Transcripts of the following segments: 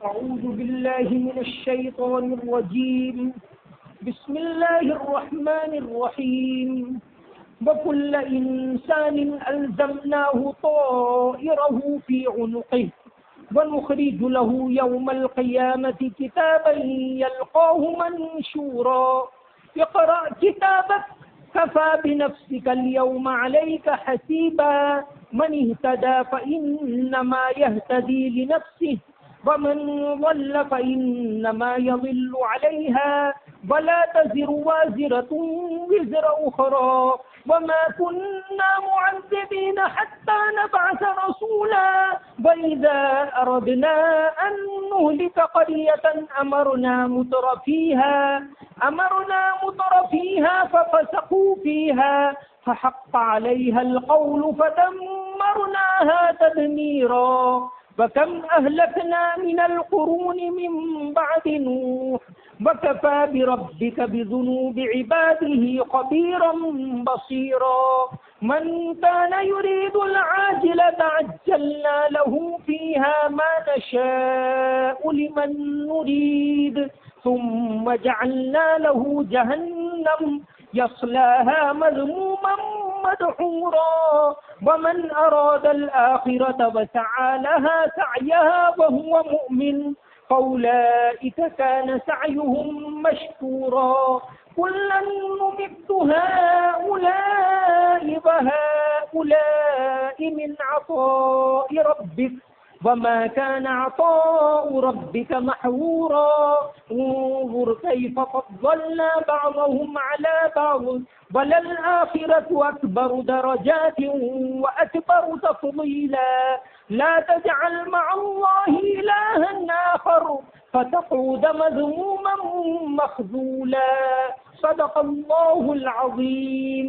أعوذ بالله من الشيطان الرجيم. بسم الله الرحمن الرحيم. وكل إنسان ألزمناه طائره في عنقه ونخرج له يوم القيامة كتابا يلقاه منشورا. اقرأ كتابك كفى بنفسك اليوم عليك حسيبا. من اهتدى فإنما يهتدي لنفسه ومن ضل فإنما يضل عليها ولا تزر وازرة وزر أخرى وما كنا معذبين حتى نبعث رسولا وإذا أردنا أن نهلك قرية أمرنا متر فيها ففسقوا فيها فحق عليها القول فدمرناها تدميرا. وكم أهلكنا من القرون من بعد نوح وكفى بربك بذنوب عباده خبيرا بصيرا. من كان يريد العاجلة عجلنا له فيها ما نشاء لمن نريد ثم جعلنا له جهنم يصلاها مذموما مدحورا. ومن أراد الآخرة وسعى لها سعيها وهو مؤمن فأولئك كان سعيهم مشكورا. كلا نمد هؤلاء وهؤلاء من عطاء ربك وما كان عطاء ربك محظورا. انظر كيف فضلنا بعضهم على بعض وللآخرة أكبر درجات وأكبر تفضيلا. لا تجعل مع الله إلها آخر فتقعد مذموما مخذولا. صدق الله العظیم.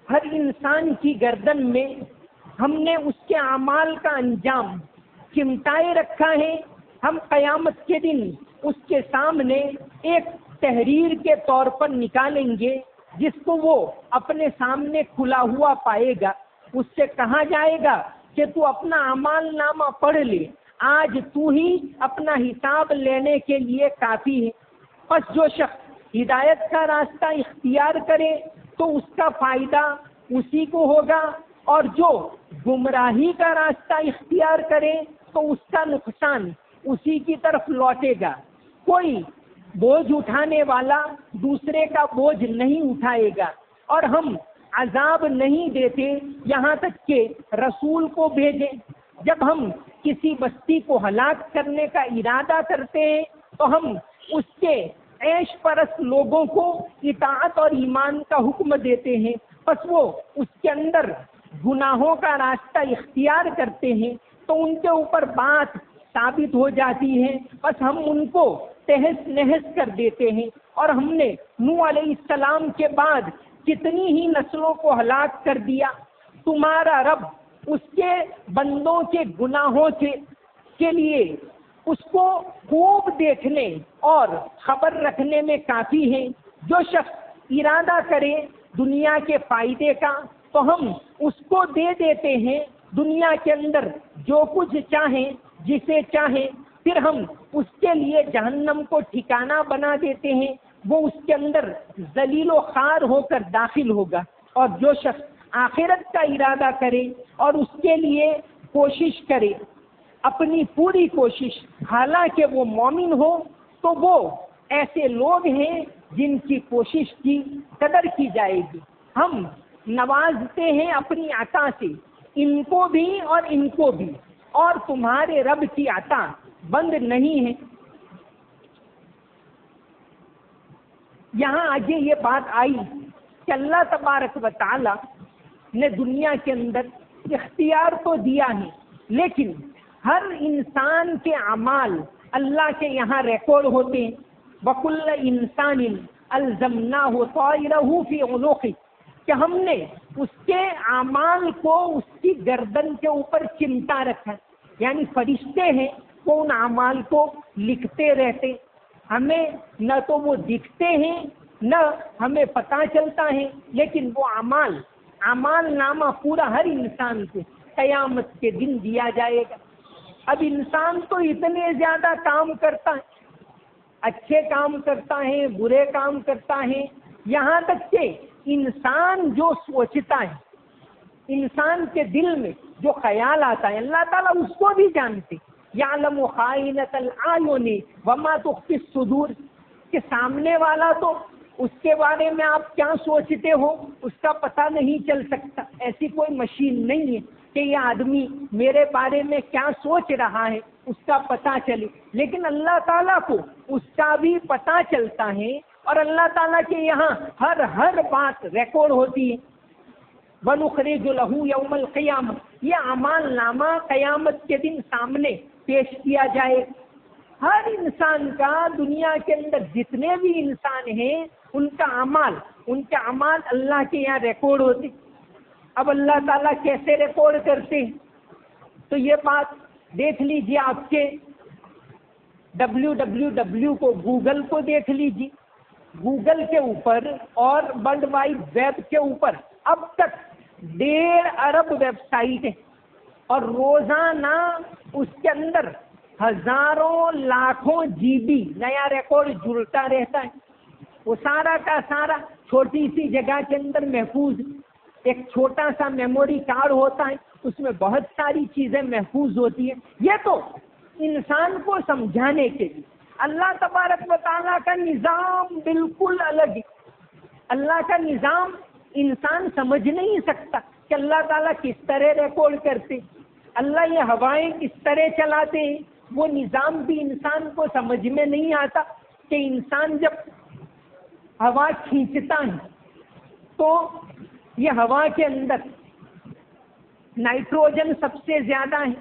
ہر انسان کی گردن میں ہم نے اس کے اعمال کا انجام چمٹائے رکھا ہے. ہم قیامت کے دن اس کے سامنے ایک تحریر کے طور پر نکالیں گے جس کو وہ اپنے سامنے کھلا ہوا پائے گا. اس سے کہا جائے گا کہ تو اپنا اعمال نامہ پڑھ لے، آج تو ہی اپنا حساب لینے کے لیے کافی ہے. بس جو شخص ہدایت کا راستہ اختیار کرے تو اس کا فائدہ اسی کو ہوگا، اور جو گمراہی کا راستہ اختیار کرے تو اس کا نقصان اسی کی طرف لوٹے گا. کوئی بوجھ اٹھانے والا دوسرے کا بوجھ نہیں اٹھائے گا، اور ہم عذاب نہیں دیتے یہاں تک کہ رسول کو بھیجیں. جب ہم کسی بستی کو ہلاک کرنے کا ارادہ کرتے ہیں تو ہم اس کے عیش پرست لوگوں کو اطاعت اور ایمان کا حکم دیتے ہیں. بس وہ اس کے اندر گناہوں کا راستہ اختیار کرتے ہیں تو ان کے اوپر بات ثابت ہو جاتی ہے. بس ہم ان کو تہس نہس کر دیتے ہیں. اور ہم نے نوح علیہ السلام کے بعد کتنی ہی نسلوں کو ہلاک کر دیا. تمہارا رب اس کے بندوں کے گناہوں کے لیے اس کو خوب دیکھنے اور خبر رکھنے میں کافی ہے. جو شخص ارادہ کرے دنیا کے فائدے کا تو ہم اس کو دے دیتے ہیں دنیا کے اندر جو کچھ چاہیں جسے چاہیں. پھر ہم اس کے لیے جہنم کو ٹھکانہ بنا دیتے ہیں. وہ اس کے اندر ذلیل و خوار ہو کر داخل ہوگا. اور جو شخص آخرت کا ارادہ کرے اور اس کے لیے کوشش کرے اپنی پوری کوشش، حالانکہ وہ مومن ہو، تو وہ ایسے لوگ ہیں جن کی کوشش کی قدر کی جائے گی. ہم نوازتے ہیں اپنی عطا سے ان کو بھی اور ان کو بھی، اور تمہارے رب کی عطا بند نہیں ہے. یہاں آگے یہ بات آئی کہ اللہ تبارک و تعالی نے دنیا کے اندر اختیار تو دیا ہے، لیکن ہر انسان کے اعمال اللہ کے یہاں ریکارڈ ہوتے ہیں. وَكُلَّ إِنسَانٍ أَلْزَمْنَاهُ طَائِرَهُ فِي عُنُقِهِ، کہ ہم نے اس کے اعمال کو اس کی گردن کے اوپر چمٹا رکھا ہے. یعنی فرشتے ہیں وہ ان اعمال کو لکھتے رہتے. ہمیں نہ تو وہ دکھتے ہیں نہ ہمیں پتہ چلتا ہے، لیکن وہ اعمال نامہ پورا ہر انسان کو قیامت کے دن دیا جائے گا. اب انسان تو اتنے زیادہ کام کرتا ہے، اچھے کام کرتا ہے، برے کام کرتا ہے، یہاں تک کہ انسان جو سوچتا ہے، انسان کے دل میں جو خیال آتا ہے، اللہ تعالیٰ اس کو بھی جانتے. یعلم خائنۃ الاعین وما تخفی الصدور، کہ سامنے والا تو اس کے بارے میں آپ کیا سوچتے ہو اس کا پتہ نہیں چل سکتا. ایسی کوئی مشین نہیں ہے کہ یہ آدمی میرے بارے میں کیا سوچ رہا ہے اس کا پتہ چلے، لیکن اللہ تعالیٰ کو اس کا بھی پتہ چلتا ہے، اور اللہ تعالیٰ کے یہاں ہر بات ریکارڈ ہوتی ہے. وَنُخْرِجُ لَهُ يَوْمَ الْقِيَامَةِ، یہ اعمال نامہ قیامت کے دن سامنے پیش کیا جائے. ہر انسان کا، دنیا کے اندر جتنے بھی انسان ہیں ان کے اعمال اللہ کے یہاں ریکارڈ ہوتے. اب اللہ تعالیٰ کیسے ریکارڈ کرتے ہیں تو یہ بات دیکھ لیجیے، آپ کے www کو، گوگل کو دیکھ لیجیے. گوگل کے اوپر اور ورلڈ وائڈ ویب کے اوپر اب تک 1.5 ارب ویب سائٹ ہے، اور روزانہ اس کے اندر ہزاروں لاکھوں GB نیا ریکارڈ جڑتا رہتا ہے. وہ سارا کا سارا چھوٹی سی جگہ کے اندر محفوظ. ایک چھوٹا سا میموری کارڈ ہوتا ہے، اس میں بہت ساری چیزیں محفوظ ہوتی ہیں. یہ تو انسان کو سمجھانے کے لیے. اللہ تبارک و تعالیٰ کا نظام بالکل الگ ہے. اللہ کا نظام انسان سمجھ نہیں سکتا کہ اللہ تعالیٰ کس طرح ریکارڈ کرتے، اللہ یہ ہوائیں کس طرح چلاتے ہیں. وہ نظام بھی انسان کو سمجھ میں نہیں آتا کہ انسان جب ہوا کھینچتا ہے تو یہ ہوا کے اندر نائٹروجن سب سے زیادہ ہے،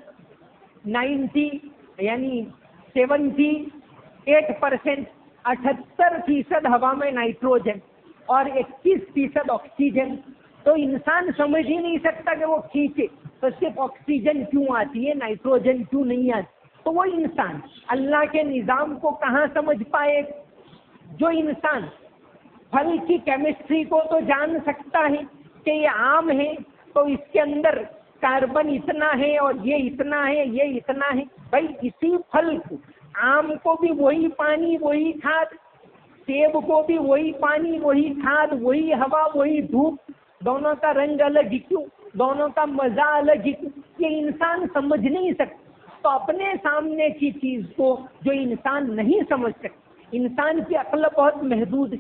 78% 78% ہوا میں نائٹروجن اور 21% آکسیجن. تو انسان سمجھ ہی نہیں سکتا کہ وہ کھینچے تو صرف آکسیجن کیوں آتی ہے، نائٹروجن کیوں نہیں آتی. تو وہ انسان اللہ کے نظام کو کہاں سمجھ پائے. جو انسان پھل کی کیمسٹری کو تو جان سکتا ہے کہ یہ آم ہے تو اس کے اندر کاربن اتنا ہے اور یہ اتنا ہے، یہ اتنا ہے. بھائی اسی پھل کو، آم کو بھی وہی پانی وہی کھاد، سیب کو بھی وہی پانی وہی کھاد، وہی ہوا وہی دھوپ، دونوں کا رنگ الگ ہی کیوں، دونوں کا مزہ الگ ہی کیوں. یہ انسان سمجھ نہیں سکتا. تو اپنے سامنے کی چیز کو جو انسان نہیں سمجھ سکتا، انسان کی عقل بہت محدود ہے،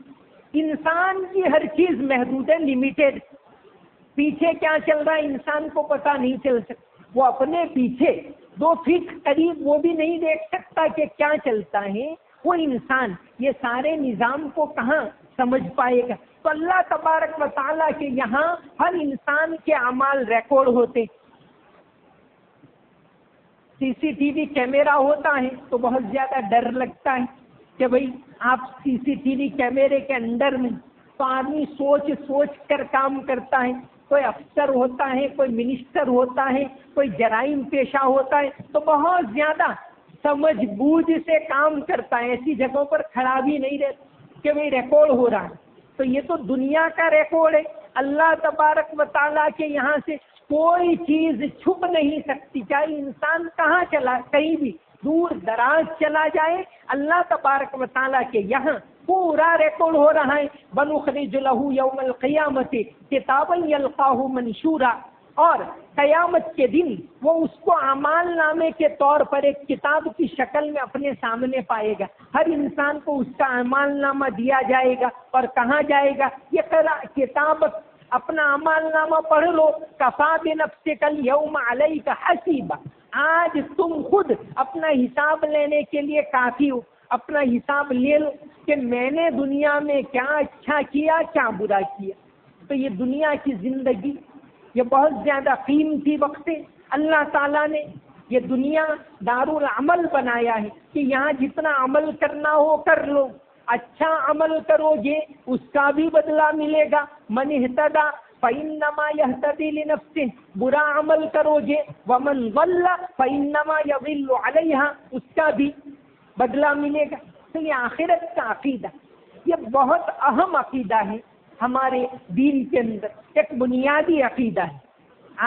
انسان کی ہر چیز محدود ہے، لمیٹیڈ. پیچھے کیا چل رہا ہے انسان کو پتہ نہیں چل سکتا. وہ اپنے پیچھے 2 فٹ قریب وہ بھی نہیں دیکھ سکتا کہ کیا چلتا ہے. وہ انسان یہ سارے نظام کو کہاں سمجھ پائے گا. تو اللہ تبارک و تعالیٰ کے یہاں ہر انسان کے اعمال ریکارڈ ہوتے. CCTV کیمرہ ہوتا ہے تو بہت زیادہ ڈر لگتا ہے کہ بھئی آپ CCTV کیمرے کے اندر میں، تو آدمی سوچ کر کام کرتا ہے. کوئی افسر ہوتا ہے، کوئی منسٹر ہوتا ہے، کوئی جرائم پیشہ ہوتا ہے تو بہت زیادہ سمجھ بوجھ سے کام کرتا ہے. ایسی جگہوں پر کھڑا بھی نہیں رہتا کہ بھئی ریکارڈ ہو رہا ہے. تو یہ تو دنیا کا ریکارڈ ہے. اللہ تبارک و تعالیٰ کے یہاں سے کوئی چیز چھپ نہیں سکتی. چاہے انسان کہاں چلا، کہیں بھی دور دراز چلا جائے، اللہ تبارک و تعالیٰ کے یہاں پورا ریکارڈ ہو رہا ہے. وَنُخْرِجُ لَهُ يَوْمَ الْقِيَامَةِ كِتَابًا يَلْقَاهُ مَنْشُورًا، اور قیامت کے دن وہ اس کو اعمال نامے کے طور پر ایک کتاب کی شکل میں اپنے سامنے پائے گا. ہر انسان کو اس کا اعمال نامہ دیا جائے گا. اور کہاں جائے گا؟ یہ کتاب اپنا اعمال نامہ پڑھ لو. کفا بنفسک اليوم علیک حسیبا، آج تم خود اپنا حساب لینے کے لیے کافی ہو. اپنا حساب لے لو کہ میں نے دنیا میں کیا اچھا کیا، کیا برا کیا. تو یہ دنیا کی زندگی یہ بہت زیادہ قیمتی وقت ہے. اللہ تعالیٰ نے یہ دنیا دارالعمل بنایا ہے کہ یہاں جتنا عمل کرنا ہو کر لو. اچھا عمل کرو گے اس کا بھی بدلہ ملے گا. من اہتدی فإنما يهتدي لنفسه، برا عمل کرو گے ومن ضل فإنما يضل عليها، اس کا بھی بدلہ ملے گا. تو یہ آخرت کا عقیدہ یہ بہت اہم عقیدہ ہے ہمارے دین کے اندر. ایک بنیادی عقیدہ ہے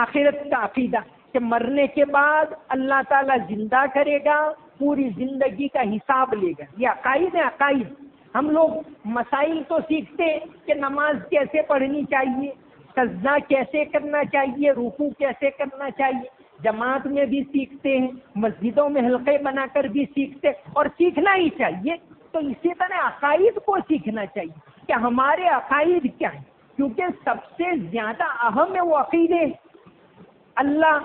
آخرت کا عقیدہ کہ مرنے کے بعد اللہ تعالیٰ زندہ کرے گا، پوری زندگی کا حساب لے گا. یہ عقائد ہے، عقائد. ہم لوگ مسائل تو سیکھتے ہیں کہ نماز کیسے پڑھنی چاہیے، سجدہ کیسے کرنا چاہیے، رکوع کیسے کرنا چاہیے، جماعت میں بھی سیکھتے ہیں، مسجدوں میں حلقے بنا کر بھی سیکھتے، اور سیکھنا ہی چاہیے. تو اسی طرح عقائد کو سیکھنا چاہیے کہ ہمارے عقائد کیا ہیں، کیونکہ سب سے زیادہ اہم ہے وہ عقیدے. اللہ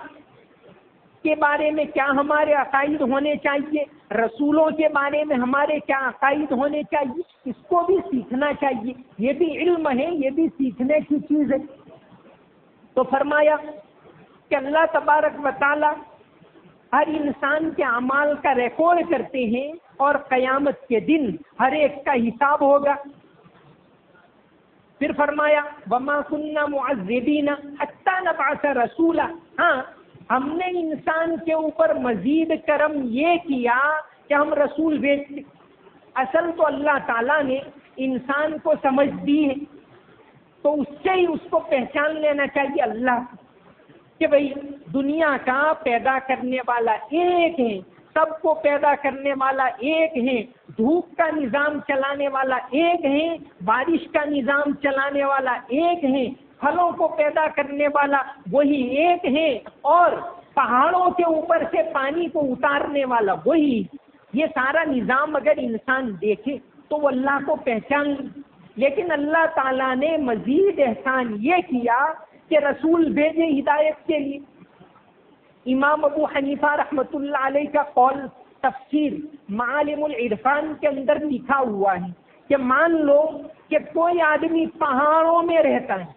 کے بارے میں کیا ہمارے عقائد ہونے چاہیے، رسولوں کے بارے میں ہمارے کیا عقائد ہونے چاہیے، اس کو بھی سیکھنا چاہیے. یہ بھی علم ہے، یہ بھی سیکھنے کی چیز ہے. تو فرمایا کہ اللہ تبارک و تعالی ہر انسان کے اعمال کا ریکارڈ کرتے ہیں اور قیامت کے دن ہر ایک کا حساب ہوگا. پھر فرمایا وَمَا كُنَّا مُعَذِّبِينَ حَتَّى نَبْعَثَ رَسُولًا. ہاں، ہم نے انسان کے اوپر مزید کرم یہ کیا کہ ہم رسول بھیجتے. اصل تو اللہ تعالیٰ نے انسان کو سمجھ دی ہے، تو اس سے ہی اس کو پہچان لینا چاہیے اللہ کہ بھئی دنیا کا پیدا کرنے والا ایک ہے، سب کو پیدا کرنے والا ایک ہے، دھوپ کا نظام چلانے والا ایک ہے، بارش کا نظام چلانے والا ایک ہے، پھلوں کو پیدا کرنے والا وہی ایک ہے، اور پہاڑوں کے اوپر سے پانی کو اتارنے والا وہی. یہ سارا نظام اگر انسان دیکھے تو وہ اللہ کو پہچان لے. لیکن اللہ تعالیٰ نے مزید احسان یہ کیا کہ رسول بھیجے ہدایت کے لیے. امام ابو حنیفہ رحمۃ اللہ علیہ کا قول تفسیر معالم العرفان کے اندر لکھا ہوا ہے کہ مان لو کہ کوئی آدمی پہاڑوں میں رہتا ہے،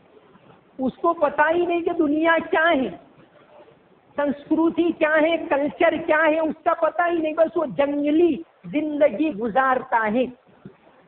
اس کو پتہ ہی نہیں کہ دنیا کیا ہے، سنسکرتی کیا ہے، کلچر کیا ہے، اس کا پتہ ہی نہیں، بس وہ جنگلی زندگی گزارتا ہے.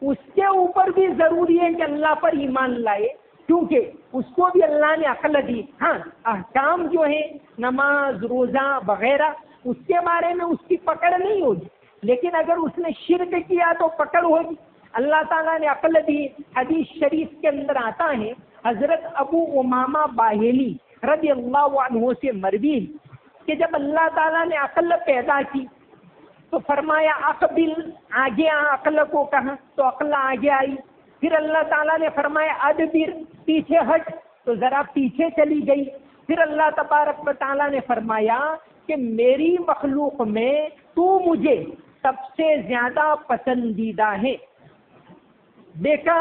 اس کے اوپر بھی ضروری ہے کہ اللہ پر ایمان لائے، کیونکہ اس کو بھی اللہ نے عقل دی. ہاں، احکام جو ہے نماز روزہ وغیرہ اس کے بارے میں اس کی پکڑ نہیں ہوگی، لیکن اگر اس نے شرک کیا تو پکڑ ہوگی. اللہ تعالیٰ نے عقل دی. حدیث شریف کے اندر آتا ہے حضرت ابو امامہ باہلی رضی اللہ عنہ سے مروی کہ جب اللہ تعالیٰ نے عقل پیدا کی تو فرمایا اقبل، آگے آ. عقل کو کہا تو عقل آگے آئی. پھر اللہ تعالیٰ نے فرمایا ادبر، پیچھے ہٹ، تو ذرا پیچھے چلی گئی. پھر اللہ تبارک و تعالیٰ نے فرمایا کہ میری مخلوق میں تو مجھے سب سے زیادہ پسندیدہ ہے. دیکھا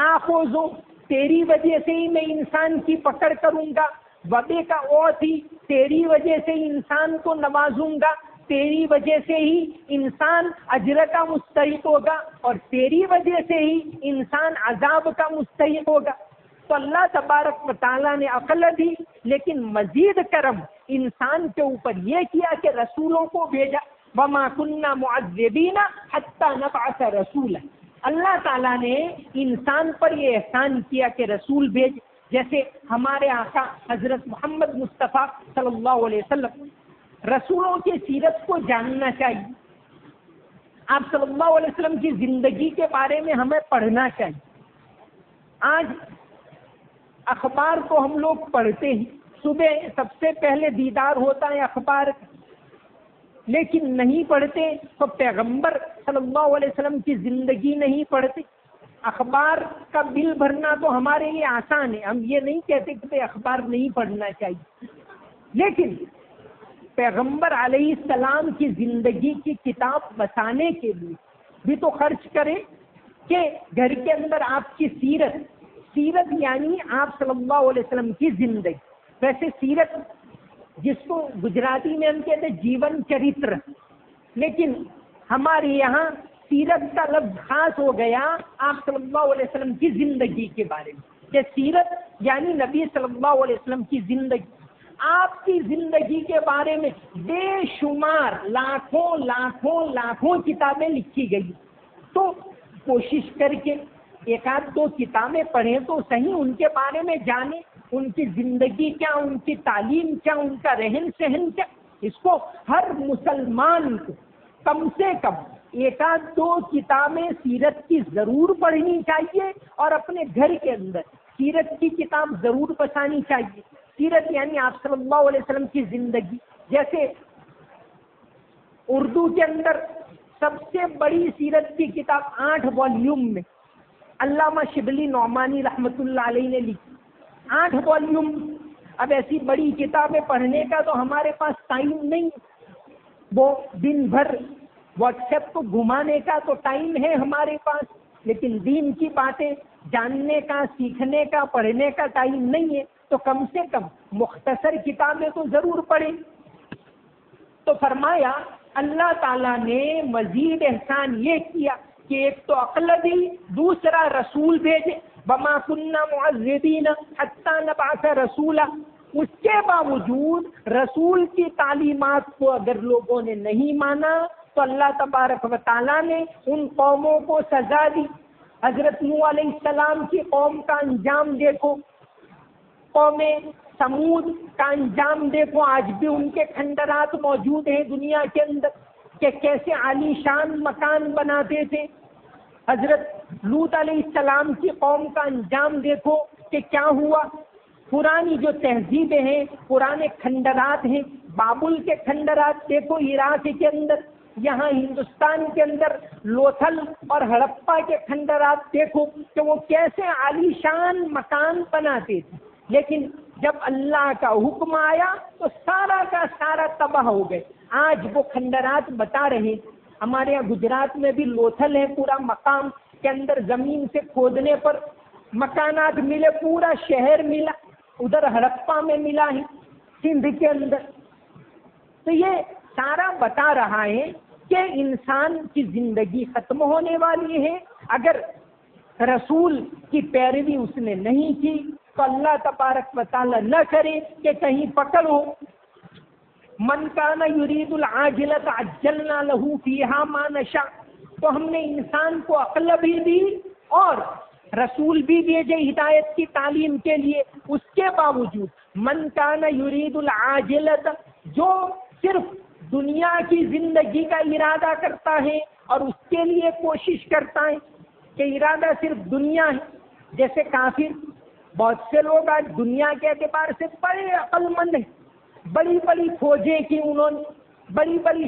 آخوذو، تیری وجہ سے ہی میں انسان کی پکڑ کروں گا. وبے کا او تھی، تیری وجہ سے انسان کو نوازوں گا، تیری وجہ سے ہی انسان اجر کا مستحق ہوگا، اور تیری وجہ سے ہی انسان عذاب کا مستحق ہوگا. تو اللہ تبارک و تعالیٰ نے عقل دی، لیکن مزید کرم انسان کے اوپر یہ کیا کہ رسولوں کو بھیجا. وَمَا كُنَّا مُعَذِّبِينَ حَتَّى نَبْعَثَ رَسُولًا. اللہ تعالیٰ نے انسان پر یہ احسان کیا کہ رسول بھیج. جیسے ہمارے آقا حضرت محمد مصطفیٰ صلی اللہ علیہ وسلم، رسولوں کی سیرت کو جاننا چاہیے. آپ صلی اللہ علیہ وسلم کی زندگی کے بارے میں ہمیں پڑھنا چاہیے. آج اخبار تو ہم لوگ پڑھتے ہیں، صبح سب سے پہلے دیدار ہوتا ہے اخبار کا، لیکن نہیں پڑھتے تو پیغمبر صلی اللہ علیہ وسلم کی زندگی نہیں پڑھتے. اخبار کا بل بھرنا تو ہمارے لیے آسان ہے، ہم یہ نہیں کہتے کہ اخبار نہیں پڑھنا چاہیے، لیکن پیغمبر علیہ السلام کی زندگی کی کتاب بتانے کے لیے بھی تو خرچ کریں کہ گھر کے اندر آپ کی سیرت یعنی آپ صلی اللہ علیہ وسلم کی زندگی. ویسے سیرت جس کو گجراتی میں ہم کہتے ہیں جیون چرتر، لیکن ہمارے یہاں سیرت کا لفظ خاص ہو گیا آپ صلی اللہ علیہ وسلم کی زندگی کے بارے میں، کہ سیرت یعنی نبی صلی اللہ علیہ وسلم کی زندگی. آپ کی زندگی کے بارے میں بے شمار لاکھوں کتابیں لکھی گئی. تو کوشش کر کے ایک آدھ دو کتابیں پڑھیں تو صحیح، ان کے بارے میں جانیں، ان کی زندگی کیا، ان کی تعلیم کیا، ان کا رہن سہن کیا. اس کو ہر مسلمان کو کم سے کم ایک آدھ دو کتابیں سیرت کی ضرور پڑھنی چاہیے، اور اپنے گھر کے اندر سیرت کی کتاب ضرور بسانی چاہیے. سیرت یعنی آپ صلی اللہ علیہ وسلم کی زندگی. جیسے اردو کے اندر سب سے بڑی سیرت کی کتاب 8 والیوم میں علامہ شبلی نعمانی رحمۃ اللہ علیہ نے لکھی. 8 والیوم. اب ایسی بڑی کتابیں پڑھنے کا تو ہمارے پاس ٹائم نہیں. وہ دن بھر واٹس ایپ کو گھمانے کا تو ٹائم ہے ہمارے پاس، لیکن دین کی باتیں جاننے کا، سیکھنے کا، پڑھنے کا ٹائم نہیں ہے. تو کم سے کم مختصر کتابیں تو ضرور پڑھیں. تو فرمایا اللہ تعالیٰ نے مزید احسان یہ کیا کہ ایک تو عقل دی، دوسرا رسول بھیجے. وما كنا معذبین حتی نبعث رسولا. اس کے باوجود رسول کی تعلیمات کو اگر لوگوں نے نہیں مانا تو اللہ تبارک و تعالیٰ نے ان قوموں کو سزا دی. حضرت نوح علیہ السلام کی قوم کا انجام دیکھو، قوم سمود کا انجام دیکھو. آج بھی ان کے کھنڈرات موجود ہیں دنیا کے اندر کہ کیسے عالی شان مکان بناتے تھے. حضرت لوط علیہ السلام کی قوم کا انجام دیکھو کہ کیا ہوا. پرانی جو تہذیبیں ہیں، پرانے کھنڈرات ہیں، بابل کے کھنڈرات دیکھو عراق کے اندر، یہاں ہندوستان کے اندر لوتھل اور ہڑپا کے کھنڈرات دیکھو کہ وہ کیسے عالی شان مکان بناتے تھے. لیکن جب اللہ کا حکم آیا تو سارا کا سارا تباہ ہو گئے. آج وہ کھنڈرات بتا رہے، ہمارے یہاں گجرات میں بھی لوتھل ہے، پورا مقام کے اندر زمین سے کھودنے پر مکانات ملے، پورا شہر ملا. ادھر ہڑپا میں ملا ہے سندھ کے اندر. تو یہ سارا بتا رہا ہے کہ انسان کی زندگی ختم ہونے والی ہے. اگر رسول کی پیروی اس نے نہیں کی تو اللہ تبارک و تعالی نہ کرے کہ کہیں پکڑ ہو. من کان یرید العاجلۃ عجلنا لہ فیہا ما نشاء. تو ہم نے انسان کو عقل بھی دی اور رسول بھی بھیجے ہدایت کی تعلیم کے لیے. اس کے باوجود من کان یرید العاجلۃ، جو صرف دنیا کی زندگی کا ارادہ کرتا ہے اور اس کے لیے کوشش کرتا ہے کہ ارادہ صرف دنیا ہے. جیسے کافر، بہت سے لوگ آج دنیا کے اعتبار سے بڑے عقل مند ہیں، بڑی بڑی کھوجیں کی انہوں نے، بڑی بڑی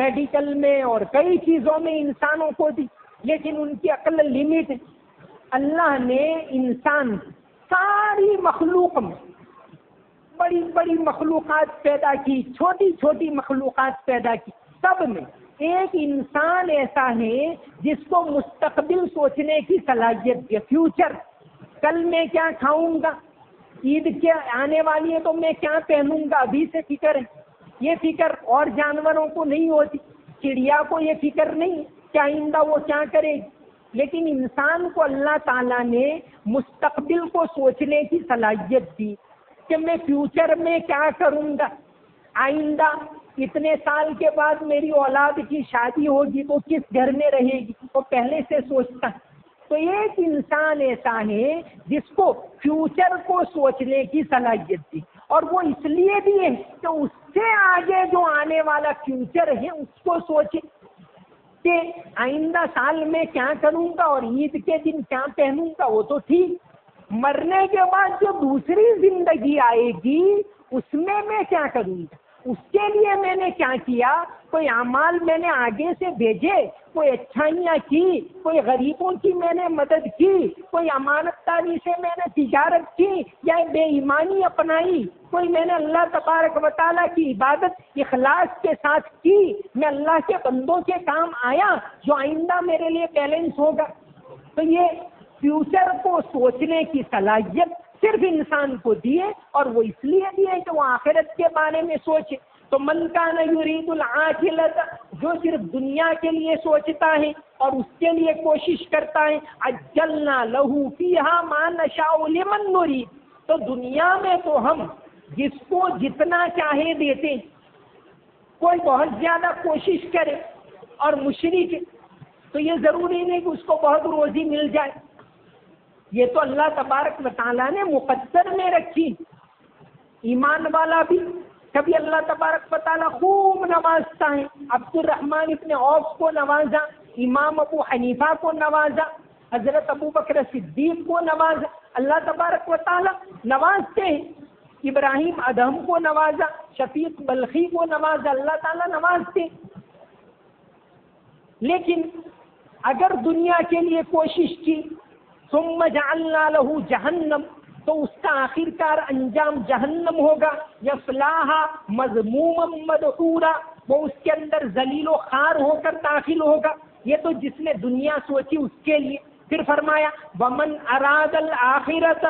میڈیکل میں اور کئی چیزوں میں انسانوں کو دی، لیکن ان کی عقل لمٹ ہے. اللہ نے انسان ساری مخلوق میں بڑی بڑی مخلوقات پیدا کی، چھوٹی چھوٹی مخلوقات پیدا کی، سب میں ایک انسان ایسا ہے جس کو مستقبل سوچنے کی صلاحیت ہے. فیوچر، کل میں کیا کھاؤں گا، عید کیا آنے والی ہے تو میں کیا پہنوں گا، ابھی سے فکر ہے. یہ فکر اور جانوروں کو نہیں ہوتی، چڑیا کو یہ فکر نہیں کہ آئندہ وہ کیا کرے گی. لیکن انسان کو اللہ تعالیٰ نے مستقبل کو سوچنے کی صلاحیت دی کہ میں فیوچر میں کیا کروں گا، آئندہ اتنے سال کے بعد میری اولاد کی شادی ہوگی تو کس گھر میں رہے گی، وہ پہلے سے سوچتا ہے. تو ایک انسان ایسا ہے جس کو فیوچر کو سوچنے کی صلاحیت دی، اور وہ اس لیے بھی ہے کہ اس سے آگے جو آنے والا فیوچر ہے اس کو سوچے کہ آئندہ سال میں کیا کروں گا اور عید کے دن کیا پہنوں گا. وہ تو ٹھیک، مرنے کے بعد جو دوسری زندگی آئے گی اس میں کیا کروں گا، اس کے لیے میں نے کیا کیا. کوئی اعمال میں نے آگے سے بھیجے، کوئی اچھائیاں کی، کوئی غریبوں کی میں نے مدد کی، کوئی امانت داری سے میں نے تجارت کی یا بے ایمانی اپنائی، کوئی میں نے اللہ تبارک و تعالیٰ کی عبادت اخلاص کے ساتھ کی، میں اللہ کے بندوں کے کام آیا جو آئندہ میرے لیے بیلنس ہوگا. تو یہ فیوچر کو سوچنے کی صلاحیت صرف انسان کو دیے، اور وہ اس لیے دیے کہ وہ آخرت کے بارے میں سوچے. تو من کان یرید العاجلۃ، جو صرف دنیا کے لیے سوچتا ہے اور اس کے لیے کوشش کرتا ہے، عجلنا لہ فیہا ما نشاء لمن نرید. تو دنیا میں تو ہم جس کو جتنا چاہے دیتے، کوئی بہت زیادہ کوشش کرے اور مشرک تو یہ ضروری نہیں کہ اس کو بہت روزی مل جائے. یہ تو اللہ تبارک و تعالیٰ نے مقدر میں رکھی. ایمان والا بھی کبھی اللہ تبارک و تعالیٰ خوب نوازتا ہے. عبد الرحمن ابن عوف کو نوازا، امام ابو حنیفہ کو نوازا، حضرت ابو بکر صدیق کو نوازا. اللہ تبارک و تعالیٰ نوازتے ہیں. ابراہیم ادہم کو نوازا، شفیق بلخی کو نوازا، اللہ تعالیٰ نوازتے ہیں. لیکن اگر دنیا کے لیے کوشش کی ثم جعلنا له جہنم، تو اس کا آخرکار انجام جہنم ہوگا. یصلاھا مذموما مدحورا، وہ اس کے اندر ذلیل و خوار ہو کر داخل ہوگا. یہ تو جس نے دنیا سوچی اس کے لیے. پھر فرمایا ومن اراد الآخرۃ،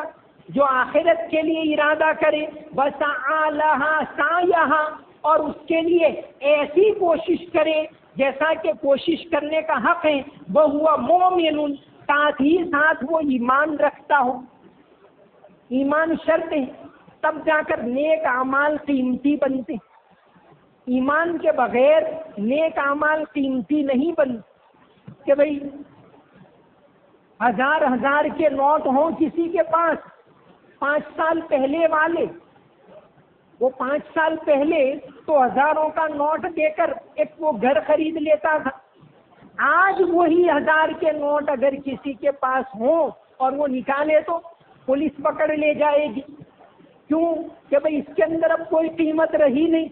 جو آخرت کے لیے ارادہ کرے، وسعی لہا سعیہا، اور اس کے لیے ایسی کوشش کرے جیسا کہ کوشش کرنے کا حق ہے، وہو مومن، ساتھ ہی ساتھ وہ ایمان رکھتا ہو. ایمان شرط ہے، تب جا کر نیک اعمال قیمتی بنتے. ایمان کے بغیر نیک اعمال قیمتی نہیں بنتے. کہ بھئی ہزار کے نوٹ ہوں کسی کے پاس 5 سال پہلے والے، وہ 5 سال پہلے تو ہزاروں کا نوٹ دے کر ایک وہ گھر خرید لیتا تھا. آج وہی 1000 کے نوٹ اگر کسی کے پاس ہوں اور وہ نکالے تو پولیس پکڑ لے جائے گی. کیوں؟ کہ بھئی اس کے اندر اب کوئی قیمت رہی نہیں.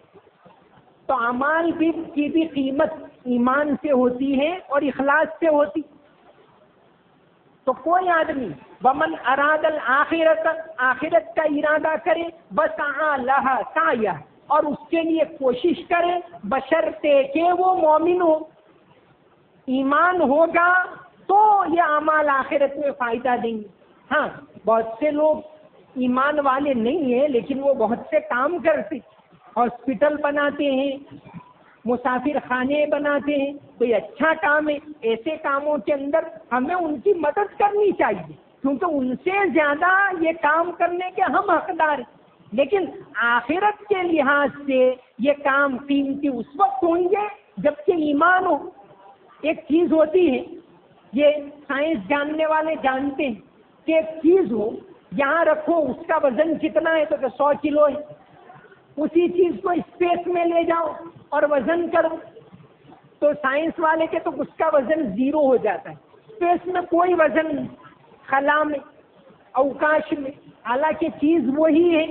تو اعمال کی بھی قیمت ایمان سے ہوتی ہے اور اخلاص سے ہوتی. تو کوئی آدمی ومن اراد الآخرۃ، آخرت کا ارادہ کرے، وسعی لہا سعیہا، اور اس کے لیے کوشش کرے، بشرطے کہ وہ مومن ہو. ایمان ہوگا تو یہ اعمال آخرت میں فائدہ دیں گے. ہاں، بہت سے لوگ ایمان والے نہیں ہیں لیکن وہ بہت سے کام کرتے، ہاسپٹل بناتے ہیں، مسافر خانے بناتے ہیں، کوئی اچھا کام ہے. ایسے کاموں کے اندر ہمیں ان کی مدد کرنی چاہیے، کیونکہ ان سے زیادہ یہ کام کرنے کے ہم حقدار ہیں. لیکن آخرت کے لحاظ سے یہ کام قیمتی اس وقت ہوں گے جبکہ ایمان ہو. ایک چیز ہوتی ہے، یہ سائنس جاننے والے جانتے ہیں کہ ایک چیز ہو، یہاں رکھو، اس کا وزن کتنا ہے تو 100 کلو ہے. اسی چیز کو اسپیس میں لے جاؤ اور وزن کرو تو سائنس والے کے تو اس کا وزن 0 ہو جاتا ہے. اسپیس میں کوئی وزن نہیں، خلا میں، اوکاش میں، حالانکہ چیز وہی ہے،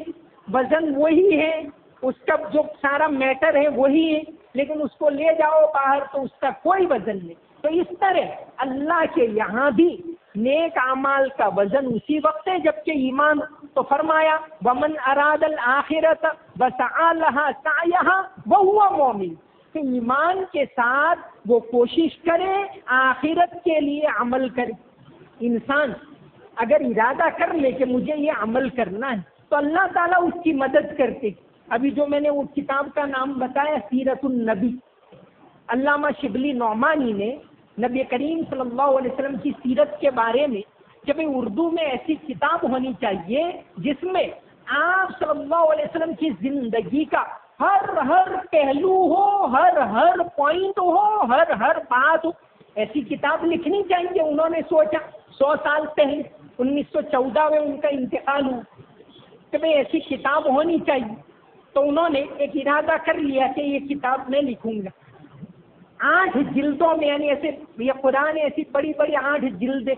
وزن وہی ہے، اس کا جو سارا میٹر ہے وہی ہے، لیکن اس کو لے جاؤ باہر تو اس کا کوئی وزن نہیں. تو اس طرح اللہ کے یہاں بھی نیک اعمال کا وزن اسی وقت ہے جبکہ ایمان. تو فرمایا ومن اراد الآخرۃ وسعی لہا سعیہا وہو مومن، کہ ایمان کے ساتھ وہ کوشش کرے، آخرت کے لیے عمل کرے. انسان اگر ارادہ کر لے کہ مجھے یہ عمل کرنا ہے تو اللہ تعالیٰ اس کی مدد کرتے. ابھی جو میں نے وہ کتاب کا نام بتایا سیرت النبی، علامہ شبلی نعمانی نے نبی کریم صلی اللہ علیہ وسلم کی سیرت کے بارے میں کہ بھئی اردو میں ایسی کتاب ہونی چاہیے جس میں آپ صلی اللہ علیہ وسلم کی زندگی کا ہر پہلو ہو، ہر پوائنٹ ہو، ہر بات ہو. ایسی کتاب لکھنی چاہیے. انہوں نے سوچا 100 سال پہلے 1914 میں ان کا انتقال ہوا کہ بھئی ایسی کتاب ہونی چاہیے. تو انہوں نے ایک ارادہ کر لیا کہ یہ کتاب میں لکھوں گا 8 جلدوں میں، یعنی ایسے یہ قرآن ایسی بڑی 8 جلدیں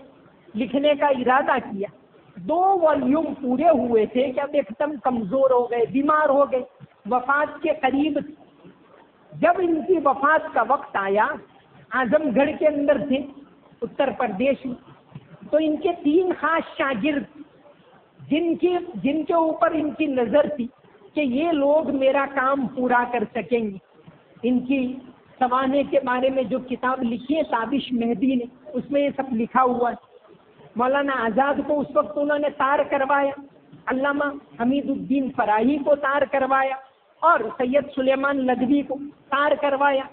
لکھنے کا ارادہ کیا. 2 والیوم پورے ہوئے تھے کہ اب ایک دم کمزور ہو گئے، بیمار ہو گئے، وفات کے قریب. جب ان کی وفات کا وقت آیا، اعظم گڑھ کے اندر تھے اتر پردیش میں، تو ان کے 3 خاص شاگرد جن کے اوپر ان کی نظر تھی کہ یہ لوگ میرا کام پورا کر سکیں گے. ان کی سوانح کے بارے میں جو کتاب لکھی ہے تابش مہدی نے، اس میں یہ سب لکھا ہوا ہے. مولانا آزاد کو اس وقت انہوں نے طار کروایا، علامہ حمید الدین فراہی کو طار کروایا اور سید سلیمان ندوی کو طار کروایا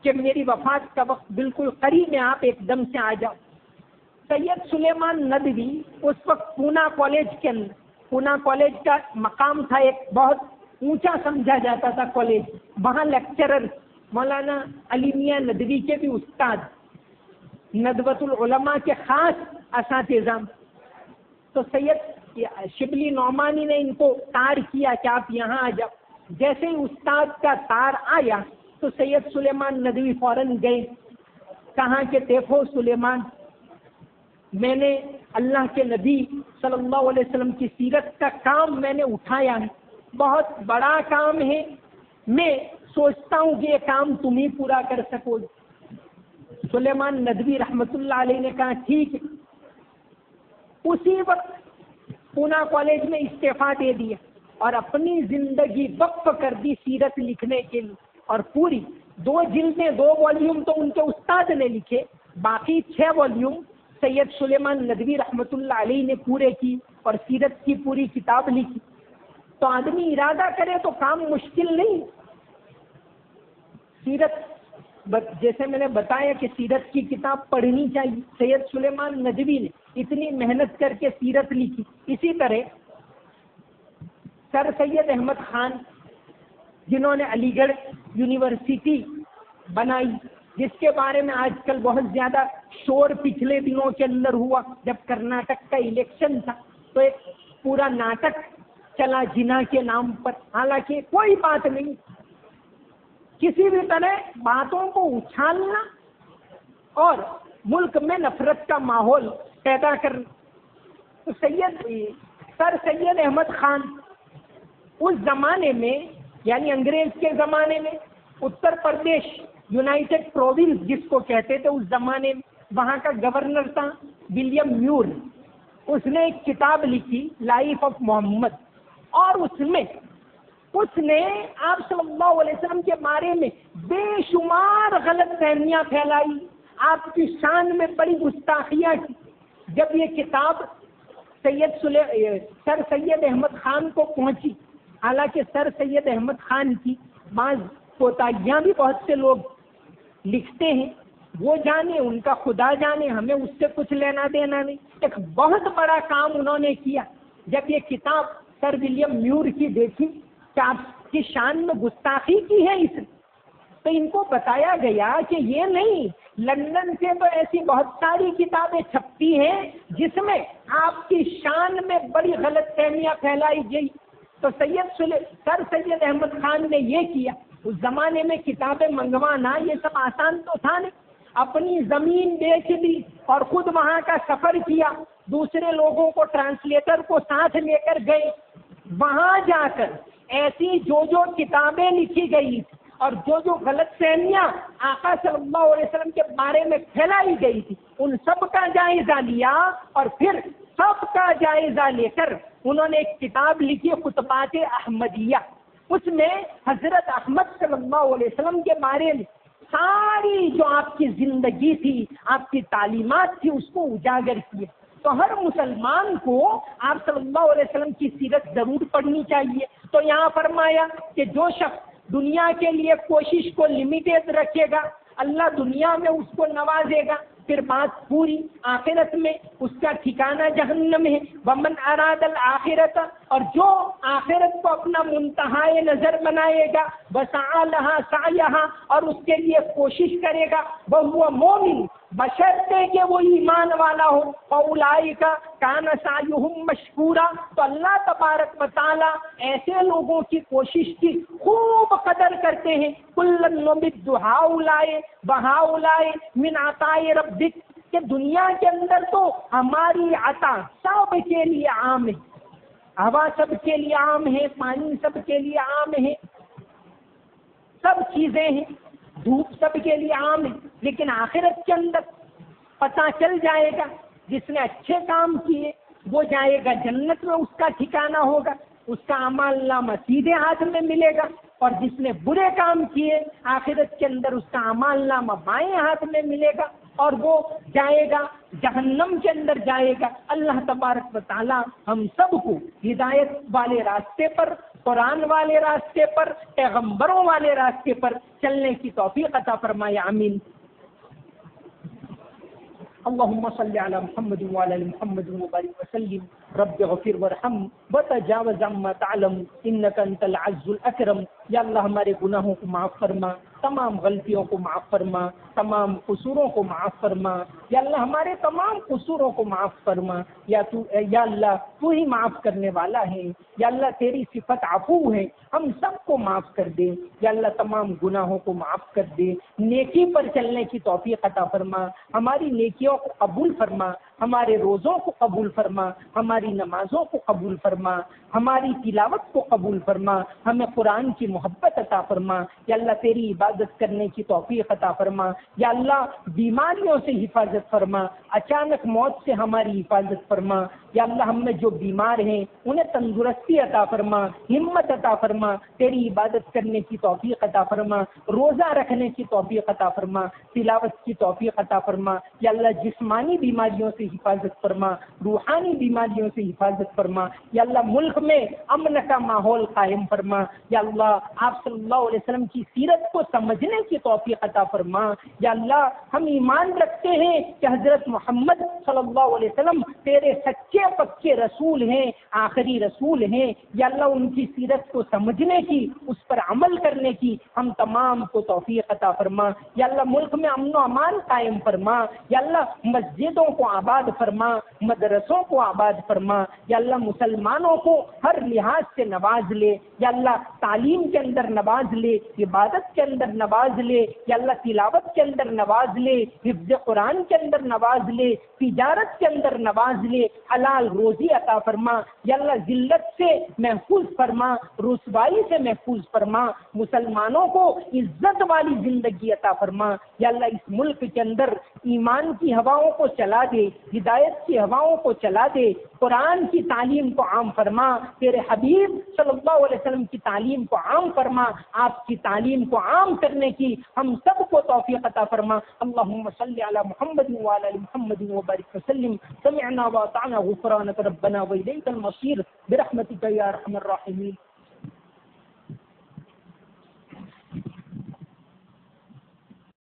کہ میری وفات کا وقت بالکل قریب ہے، آپ ایک دم سے آ جاؤ. سید سلیمان ندوی اس وقت پونا کالج کے اندر، پونا کالج کا مقام تھا، ایک بہت اونچا سمجھا جاتا تھا کالج، وہاں لیکچرر مولانا علی میاں ندوی کے بھی استاد، ندوۃ العلماء کے خاص اساتذہ. تو سید شبلی نعمانی نے ان کو طار کیا کہ آپ یہاں آ جاؤ. جیسے ہی استاد کا طار آیا تو سید سلیمان ندوی فوراً گئے، کہا کہ دیکھو سلیمان، میں نے اللہ کے نبی صلی اللہ علیہ وسلم کی سیرت کا کام میں نے اٹھایا ہے، بہت بڑا کام ہے، میں سوچتا ہوں کہ یہ کام تم ہی پورا کر سکو گے۔ سلیمان ندوی رحمۃ اللہ علیہ نے کہا ٹھیک ہے۔ اسی وقت پونا کالج میں استعفیٰ دے دیا اور اپنی زندگی وقف کر دی سیرت لکھنے کے لیے، اور پوری 2 جلدیں 2 والیوم تو ان کے استاد نے لکھے، باقی 6 والیوم سید سلیمان ندوی رحمۃ اللہ علیہ نے پورے کی اور سیرت کی پوری کتاب لکھی۔ تو آدمی ارادہ کرے تو کام مشکل نہیں۔ سیرت جیسے میں نے بتایا کہ سیرت کی کتاب پڑھنی چاہیے، سید سلیمان ندوی نے اتنی محنت کر کے سیرت لکھی۔ اسی طرح سر سید احمد خان جنہوں نے علی گڑھ یونیورسٹی بنائی، جس کے بارے میں آج کل بہت زیادہ شور پچھلے دنوں کے اندر ہوا جب کرناٹک کا الیکشن تھا، تو ایک پورا ناٹک چلا جنا کے نام پر، حالانکہ کوئی بات نہیں، کسی بھی طرح باتوں کو اچھالنا اور ملک میں نفرت کا ماحول پیدا کرنا۔ تو سر سید احمد خان اس زمانے میں، یعنی انگریز کے زمانے میں، اتر پردیش یونائٹڈ پروونس جس کو کہتے تھے اس زمانے میں، وہاں کا گورنر تھا ولیم میور۔ اس نے ایک کتاب لکھی لائف آف محمد، اور اس نے آپ صلی اللہ علیہ وسلم کے بارے میں بے شمار غلط فہمیاں پھیلائی، آپ کی شان میں بڑی گستاخیاں کی۔ جب یہ کتاب سر سید احمد خان کو پہنچی، حالانکہ سر سید احمد خان کی بعض کوتاہیاں بھی بہت سے لوگ لکھتے ہیں، وہ جانے، ان کا خدا جانے، ہمیں اس سے کچھ لینا دینا نہیں۔ ایک بہت بڑا کام انہوں نے کیا۔ جب یہ کتاب سر ولیم میور کی دیکھی کہ آپ کی شان میں گستاخی کی ہے اس نے، تو ان کو بتایا گیا کہ یہ نہیں، لندن سے تو ایسی بہت ساری کتابیں چھپتی ہیں جس میں آپ کی شان میں بڑی غلط فہمیاں پھیلائی گئی۔ تو سر سید احمد خان نے یہ کیا۔ اس زمانے میں کتابیں منگوانا یہ سب آسان تو تھا نہیں، اپنی زمین بیچ دی اور خود وہاں کا سفر کیا، دوسرے لوگوں کو ٹرانسلیٹر کو ساتھ لے کر گئے، وہاں جا کر ایسی جو کتابیں لکھی گئی اور جو غلط فہمیاں آقا صلی اللہ علیہ وسلم کے بارے میں پھیلائی گئی تھی، ان سب کا جائزہ لیا، اور پھر سب کا جائزہ لے کر انہوں نے ایک کتاب لکھی خطبات احمدیہ۔ اس میں حضرت احمد صلی اللہ علیہ وسلم کے بارے میں ساری جو آپ کی زندگی تھی، آپ کی تعلیمات تھی، اس کو اجاگر کیے۔ تو ہر مسلمان کو آپ صلی اللہ علیہ وسلم کی سیرت ضرور پڑھنی چاہیے۔ تو یہاں فرمایا کہ جو شخص دنیا کے لیے کوشش کو لمیٹڈ رکھے گا، اللہ دنیا میں اس کو نوازے گا، پھر بات پوری، آخرت میں اس کا ٹھکانہ جہنم ہے۔ ومن اراد الآخرت، اور جو آخرت کو اپنا منتہائے نظر بنائے گا، وسعی لہا سعیہا، اور اس کے لیے کوشش کرے گا، وہو مومن، بشرطے کہ وہ ایمان والا ہو، فاولئک کان سعیہم مشکورا، تو اللہ تبارک و تعالی ایسے لوگوں کی کوشش کی خوب قدر کرتے ہیں۔ کلا نمد ہؤلاء وہؤلاء من عطاء ربک، کہ دنیا کے اندر تو ہماری عطا سب کے لیے عام ہے، ہوا سب کے لیے عام ہے، پانی سب کے لیے عام ہے، سب چیزیں ہیں، دھوپ سب کے لیے عام ہے، لیکن آخرت کے اندر پتہ چل جائے گا جس نے اچھے کام کیے وہ جائے گا جنت میں، اس کا ٹھکانہ ہوگا، اس کا اعمال نامہ سیدھے ہاتھ میں ملے گا، اور جس نے برے کام کیے آخرت کے اندر اس کا اعمال نامہ بائیں ہاتھ میں ملے گا، اور وہ جائے گا جہنم کے اندر جائے گا۔ اللہ تبارک و تعالی ہم سب کو ہدایت والے راستے پر، قرآن والے راستے پر، پیغمبروں والے راستے پر چلنے کی توفیق عطا فرمائے، آمین۔ اللهم صل على محمد وعلى ال محمد وبارك وسلم رب اغفر وارحم وتجاوز عما تعلم انك انت العز الاکرم۔ یا اللہ ہمارے گناہوں کو معاف فرما، تمام غلطیوں کو معاف فرما، تمام قصوروں کو معاف فرما، یا اللہ ہمارے تمام قصوروں کو معاف فرما، یا اللہ تو ہی معاف کرنے والا ہے، یا اللہ تیری صفت عفو ہے، ہم سب کو معاف کر دے، یا اللہ تمام گناہوں کو معاف کر دے، نیکی پر چلنے کی توفیق عطا فرما، ہماری نیکیوں کو قبول فرما، ہمارے روزوں کو قبول فرما، ہماری نمازوں کو قبول فرما، ہماری تلاوت کو قبول فرما، ہمیں قرآن کی محبت عطا فرما، یا اللہ تیری عبادت کرنے کی توفیق عطا فرما، یا اللہ بیماریوں سے حفاظت فرما، اچانک موت سے ہماری حفاظت فرما، یا اللہ ہم میں جو بیمار ہیں انہیں تندرستی عطا فرما، ہمت عطا فرما، تیری عبادت کرنے کی توفیق عطا فرما، روزہ رکھنے کی توفیق عطا فرما، تلاوت کی توفیق عطا فرما، یا اللہ جسمانی بیماریوں سے حفاظت فرما، روحانی بیماریوں سے حفاظت فرما، یا اللہ ملک میں امن کا ماحول قائم فرما، یا اللہ آپ صلی اللہ علیہ وسلم کی سیرت کو سمجھنے کی توفیق عطا فرما، یا اللہ ہم ایمان رکھتے ہیں کہ حضرت محمد صلی اللہ علیہ وسلم تیرے سچے پکے رسول ہیں، آخری رسول ہیں، یا اللہ ان کی سیرت کو سمجھنے کی، اس پر عمل کرنے کی ہم تمام کو توفیق عطا فرما، یا اللہ ملک میں امن و امان قائم فرما، یا اللہ مسجدوں کو آباد فرما، مدرسوں کو آباد فرما، یا اللہ مسلمانوں کو ہر لحاظ سے نواز لے، یا اللہ تعلیم کے اندر نواز لے، عبادت کے اندر نواز لے، یا اللہ تلاوت کے اندر نواز لے، حفظ قرآن کے اندر نواز لے، تجارت کے اندر نواز لے، حلال روزی عطا فرما، یا اللہ ذلت سے محفوظ فرما، رسوائی سے محفوظ فرما، مسلمانوں کو عزت والی زندگی عطا فرما، یا اللہ اس ملک کے اندر ایمان کی ہواؤں کو چلا دے، ہدایت کی ہواؤں کو چلا دے، قرآن کی تعلیم کو عام فرما، تیرے حبیب صلی اللہ علیہ وسلم کی تعلیم کو عام فرما، آپ کی تعلیم کو عام کرنے کی ہم سب کو توفیق عطا فرما۔ اللہم صلی علی محمد وعلی آل محمد وبارک وسلم۔ سمعنا واطعنا غفرانک ربنا والیک المصیر برحمتک یا ارحم الراحمین۔